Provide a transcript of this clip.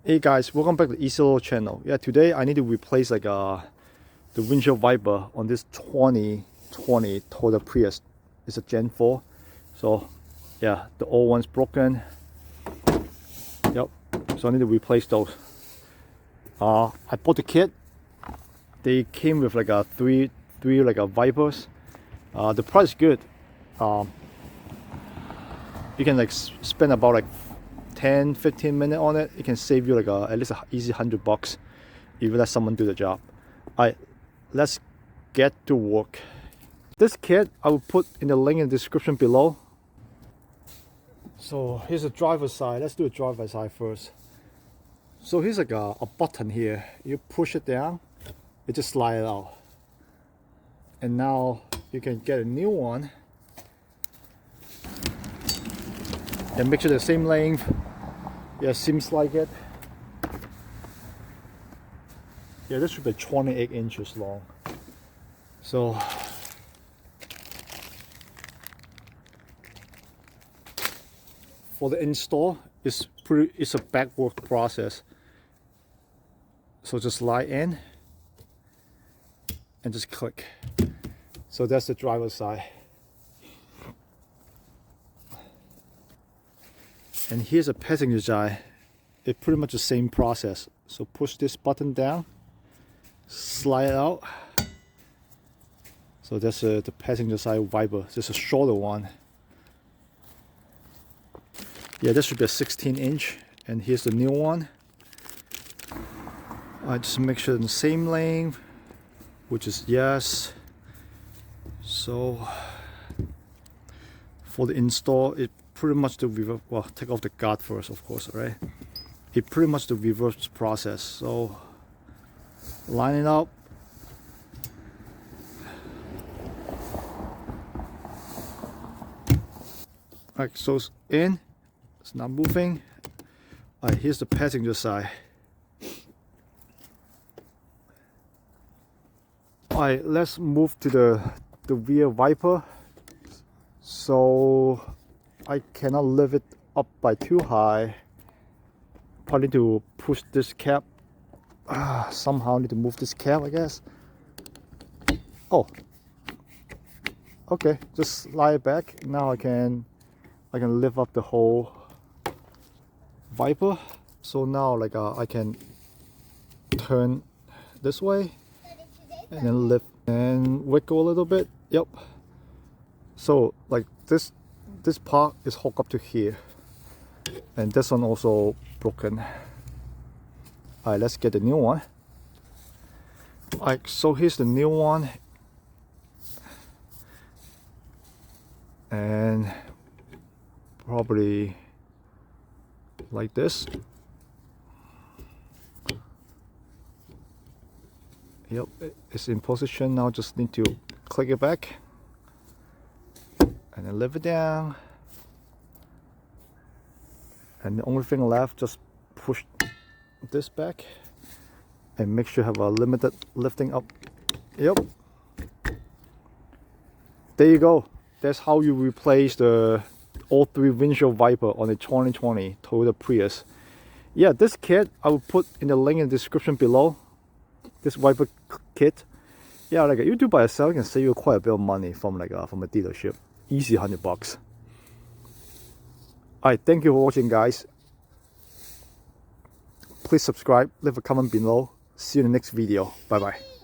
Hey guys, welcome back to the Easy channel. Yeah, today I need to replace the windshield wiper on this 2020 Toyota Prius. It's a Gen 4. So yeah, the old one's broken. Yep. So I need to replace those. I bought the kit. They came with like a three wipers. The price is good. You can like spend about like 10-15 minutes on it. It can save you like at least easy $100 if you let someone do the job. Alright, let's get to work. This kit I will put in the link in the description below. So here's the driver's side. Let's do the driver's side first. So here's like a button here. You push it down, it just slides out. And now you can get a new one and make sure the same length. Yeah, seems like it. Yeah, this should be 28 inches long. So for the install, it's a backward process. So just slide in and just click. So that's the driver's side. And here's a passenger side. It's pretty much the same process. So push this button down, slide it out. So that's the passenger side wiper. This is a shorter one. Yeah, this should be a 16-inch. And here's the new one. I just make sure the same length, which is yes. So for the install, it pretty much the reverse. Well, take off the guard first, of course, right? It pretty much the reverse process. So line it up. Alright, so it's in. It's not moving. Alright, here's the passenger side. Alright, let's move to the rear wiper. So I cannot lift it up by too high. Probably need to push this cap. Somehow need to move this cap, I guess. Oh, okay. Just slide it back. Now I can lift up the whole wiper. So now I can turn this way and then lift and wiggle a little bit. Yep. So like this part is hooked up to here, and this one also broken. Alright, let's get the new one. Alright, so here's the new one, and probably like this. Yep, it's in position now. Just need to click it back and then lift it down. And the only thing left, just push this back and make sure you have a limited lifting up. Yep. There you go. That's how you replace the all three windshield wiper on the 2020 Toyota Prius. Yeah, this kit I will put in the link in the description below. This wiper kit. Yeah, like you do by yourself, you can save you quite a bit of money from a dealership. Easy $100. Alright, thank you for watching, guys. Please subscribe, leave a comment below. See you in the next video. Bye bye.